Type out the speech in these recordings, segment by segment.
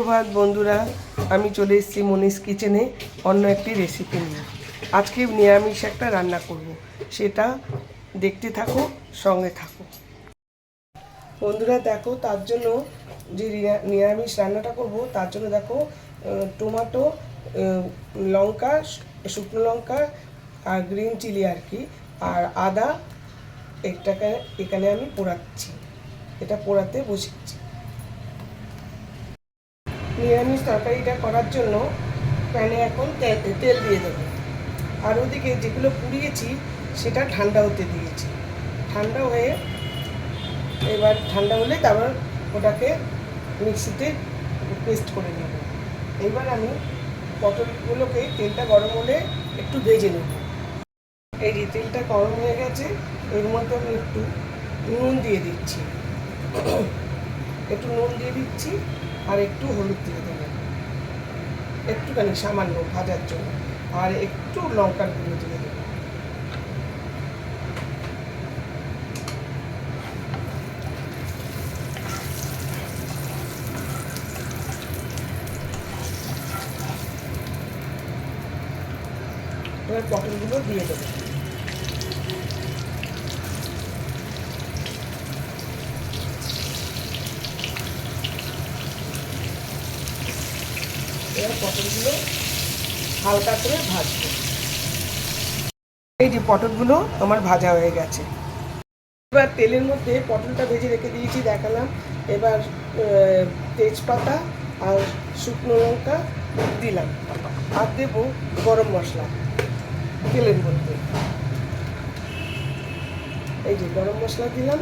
সুপ্রভাত বন্ধুরা, আমি চলে এসেছি মনীষ কিচেনে অন্য একটি রেসিপি নিয়ে। আজকে নিরামিষ একটা রান্না করব, সেটা দেখতে থাকো, সঙ্গে থাকো বন্ধুরা। দেখো, তার জন্য যে নিরামিষ রান্নাটা করব তার জন্য দেখো টমেটো, লঙ্কা, শুকনো লঙ্কা আর গ্রিন চিলি আর কি, আর আদা এখানে আমি পোড়াচ্ছি, এটা পোড়াতে বসেছি। নিরামিষ তরকারিটা করার জন্য প্যানে এখন তেল দিয়ে দেবো, আর ওদিকে যেগুলো পুড়িয়েছি সেটা ঠান্ডা হতে দিয়েছি। ঠান্ডা হয়ে এবার ঠান্ডা হলে তারপর ওটাকে মিক্সিতে পেস্ট করে নেব। এবার আমি পটলগুলোকে তেলটা গরম হলে একটু ভেজে নেব। এই যে তেলটা গরম হয়ে গেছে, এর মধ্যে আমি একটু নুন দিয়ে দিচ্ছি, আর একটু হলুদ দিয়ে দেবো, একটুখানি সামান্য ভাজার জন্য, আর একটু লঙ্কার গুঁড়ো দিয়ে দেবো। এবার পটলগুলো দিয়ে দেবো। এবার পটলগুলো হালকা করে ভাজবো। এই যে পটলগুলো আমার ভাজা হয়ে গেছে। এবার তেলের মধ্যে পটলটা ভেজে রেখে দিয়েছি, দেখালাম। এবার তেজপাতা আর শুকনো লঙ্কা দিলাম, আর দেবো গরম মশলা তেলের মধ্যে। এই যে গরম মশলা দিলাম।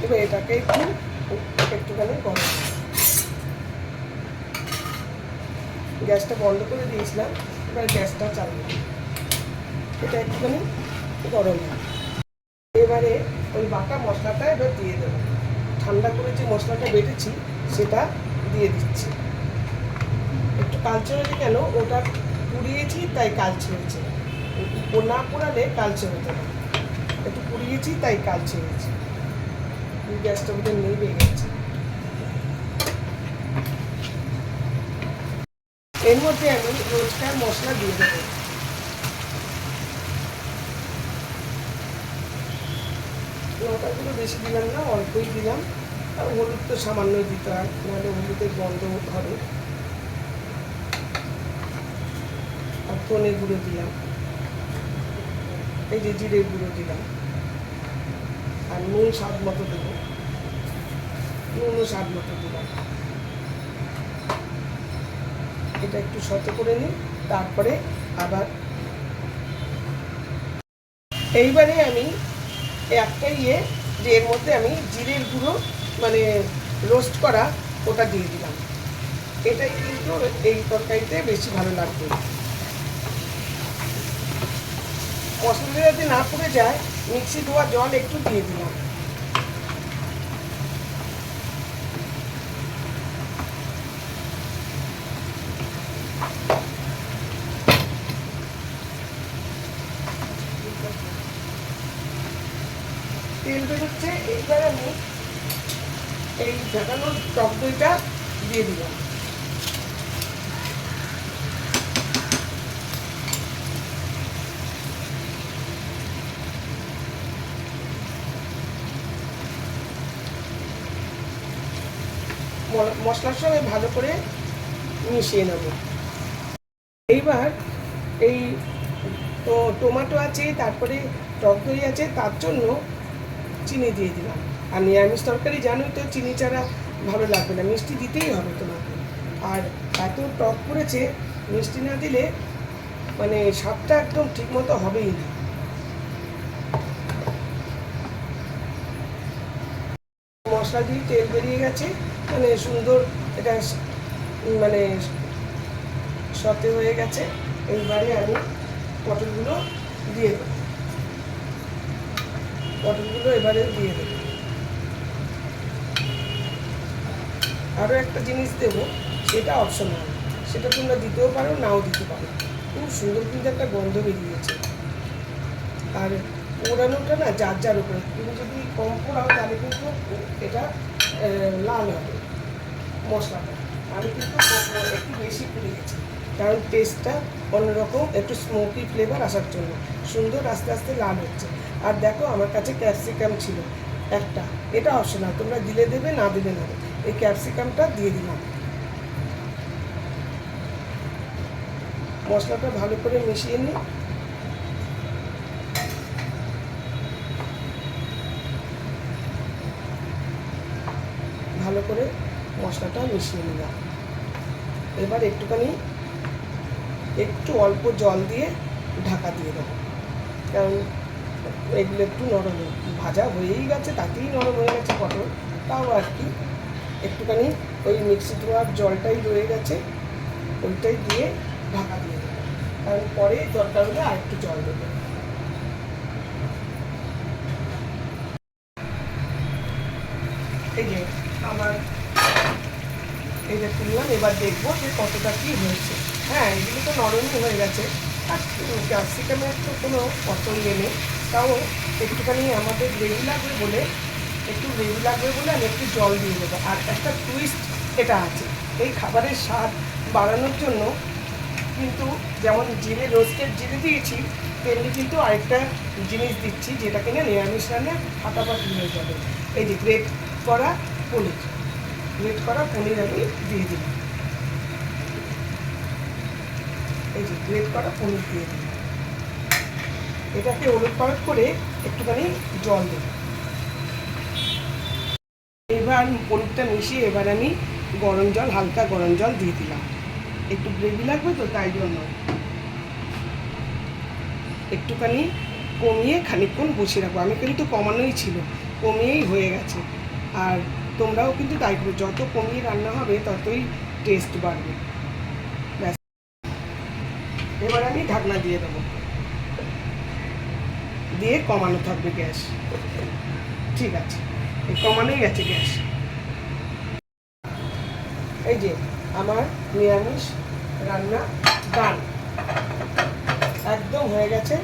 এবার এটাকে একটুখানি গরম, গ্যাসটা বন্ধ করে দিয়েছিলাম, এবার গ্যাসটা চালু, এটা একটুখানি গরম। এবারে ওই বাটা মশলাটা এবার দিয়ে দেবো। ঠান্ডা করে যে মশলাটা বেটেছি সেটা দিয়ে দিচ্ছি। একটু কালচে হয়েছে, কেন ওটা পুড়িয়েছি তাই কালচে হয়েছে, না পোড়ালে কালচে হতো না। একটু পুড়িয়েছি তাই কালচে হয়েছে। গ্যাসটা ওটা নেমে গেছে। এর মধ্যে আমি রোজকার মশলা দিয়ে দেবো। লঙ্কাগুলো বেশি দিলাম না, অল্পই দিলাম। আর হলুদ তো সামান্যই দিতে হয়, নাহলে হলুদের গন্ধ হবে। আর ধনে গুঁড়ো দিলাম, এই যে জিরে গুঁড়ো দিলাম, আর নুন স্বাদ মতো দেবো, নুনও স্বাদ মতো দিলাম। এটা একটু সতে করে নিই, তারপরে আবার এইবারে আমি একটা যে এর মধ্যে আমি জিরের গুঁড়ো মানে রোস্ট করা ওটা দিয়ে দিলাম। এটাই কিন্তু এই তরকারিতে বেশি ভালো লাগবে। মশলাটা যাতে না পড়ে যায়, মিক্সি ধোয়া জল একটু দিয়ে দিলাম। তেল বেরোচ্ছে, এইবার আমি এই ঝাঁকানোর টক দইটা দিয়ে দিলাম। মশলার সঙ্গে ভালো করে মিশিয়ে নেব। এইবার এই তো টমেটো আছে, তারপরে টক দই আছে, তার জন্য চিনি দিয়ে দিলাম। আর নিরামিষ তরকারি জানোই তো, চিনি ছাড়া ভালো লাগবে না, মিষ্টি দিতেই হবে তোমাকে। আর এত টক করেছে, মিষ্টি না দিলে মানে স্বাদটা একদম ঠিক মতো হবেই না। মশলা দিয়ে তেল বেরিয়ে গেছে, মানে সুন্দর, এটা মানে সতে হয়ে গেছে। এইবারে আমি পটলগুলো দিয়ে দেবো, এবারে দিয়ে দেবো। আরও একটা জিনিস দেবো, সেটা অপশনাল, সেটা তোমরা দিতেও পারো, নাও দিতে পারো। খুব সুন্দর কিন্তু একটা গন্ধ বেরিয়েছে। আর পোড়ানোটা না যার যার উপরে, তুমি যদি কম পোড়াও তাহলে কিন্তু এটা লাল হবে মশলাটা। আমি কিন্তু একটু বেশি পুড়ে গেছি, কারণ টেস্টটা অন্যরকম, একটু স্মোকি ফ্লেভার আসার জন্য সুন্দর আস্তে আস্তে লাল হচ্ছে। আর দেখো আমার কাছে ক্যাপসিকাম ছিল একটা, এটা অপশনাল, তোমরা দিলে দেবে, না দিলে না। এই ক্যাপসিকামটা দিয়ে দিলাম। মশলাটা ভালো করে মিশিয়ে নিই। ভালো করে মশলাটা মিশিয়ে নিলাম। এবার একটু অল্প জল দিয়ে ঢাকা দিয়ে দেবো, কারণ এগুলো একটু নরম, ভাজা হয়েই গেছে, তাতেই নরম হয়ে গেছে পটল, তাও আর কি একটুখানি ওই মিক্সি ধোয়ার জলটাই রয়ে গেছে, ওইটাই দিয়ে ঢাকা দিয়ে দেবো, কারণ পরে দরকার হলে আর একটু জল দেবো। এই যে আমার এই যে তুললাম, এবার দেখবো যে কতটা কী হয়েছে। হ্যাঁ, এগুলো তো নরমই হয়ে গেছে, আর ক্যাপসিকামের তো কোনো পটল নেই, তাও একটুখানি আমাদের গ্রেভি লাগবে বলে আমি একটু জল দিয়ে দেবো। আর একটা টুইস্ট এটা আছে, এই খাবারের স্বাদ বাড়ানোর জন্য কিন্তু যেমন রোস্টেড জিরে দিয়েছি, তেমনি কিন্তু আরেকটা জিনিস দিচ্ছি, যেটা কিনা নিরামিষ রান্না ফাটাফাটি হয়ে যাবে। এই যে গ্রেট করা পনির আমি দিয়ে দিলাম। এই যে গ্রেট করা পনির দিয়ে দিলাম। এটাকে ওলট পালট করে একটুখানি জল দেব। এবার পনিরটা মিশিয়ে এবার আমি হালকা গরম জল দিয়ে দিলাম। একটু গ্রেভি লাগবে তো, তাই জন্য একটুখানি কমিয়ে খানিকক্ষণ বসিয়ে রাখবো। আমি কিন্তু কমানোই ছিল, কমিয়েই হয়ে গেছে। আর তোমরাও কিন্তু তাই করো, যত কমিয়ে রান্না হবে ততই টেস্ট বাড়বে। ব্যাস, এবার আমি ঢাকনা দিয়ে দেবো, দিয়ে কমানো থাকবে গ্যাস। ঠিক আছে, এই কমানোই গেছে গ্যাস। এই যে আমার নিরামিষ রান্না ডান, একদম হয়ে গেছে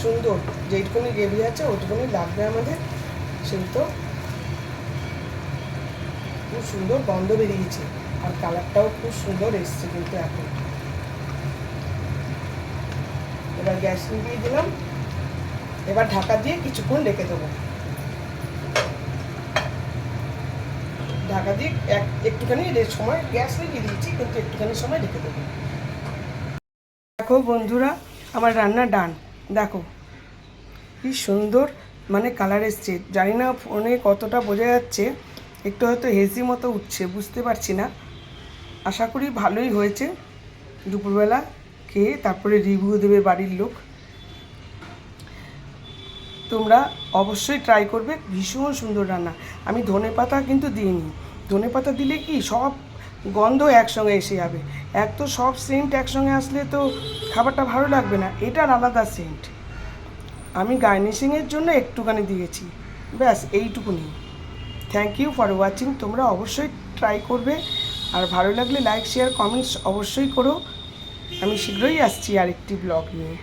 সুন্দর। যেটুকুনি গ্রেভি আছে ওইটুকুনি লাগবে আমাদের, সেই তো খুব সুন্দর গন্ধ বেরিয়েছে, আর কালারটাও খুব সুন্দর এসছে কিন্তু এখন। এবার গ্যাস নিভিয়ে দিলাম, এবার ঢাকা দিয়ে কিছুক্ষণ রেখে দেবো। ঢাকা দিয়ে একটুখানি সময় গ্যাস নিভিয়ে দিয়েছি, কিন্তু একটুখানি সময় রেখে দেবো। দেখো বন্ধুরা, আমার রান্না ডান। দেখো কি সুন্দর মানে কালার এসছে, জানি না ফোনে কতটা বোঝা যাচ্ছে, একটু হয়তো হেজি মতো উঠছে, বুঝতে পারছি না। আশা করি ভালোই হয়েছে। দুপুরবেলা খেয়ে তারপরে রিভিউ দেবে বাড়ির লোক। তোমরা অবশ্যই ট্রাই করবে, ভীষণ সুন্দর রান্না। আমি ধনেপাতা কিন্তু দিইনি, ধনেপাতা দিলে কি সব গন্ধ একসঙ্গে এসে যাবে। এক তো সব সেন্ট একসঙ্গে আসলে তো খাবারটা ভালো লাগবে না, এটার আলাদা সেন্ট। আমি গার্নিশিংয়ের জন্য একটুখানি দিয়েছি, ব্যাস এইটুকুনি। Thank you for watching. তোমরা অবশ্যই ট্রাই করবে, আর ভালো লাগলে লাইক শেয়ার কমেন্টস অবশ্যই করো। আমি শীঘ্রই আসছি আরেকটি ব্লগ নিয়ে।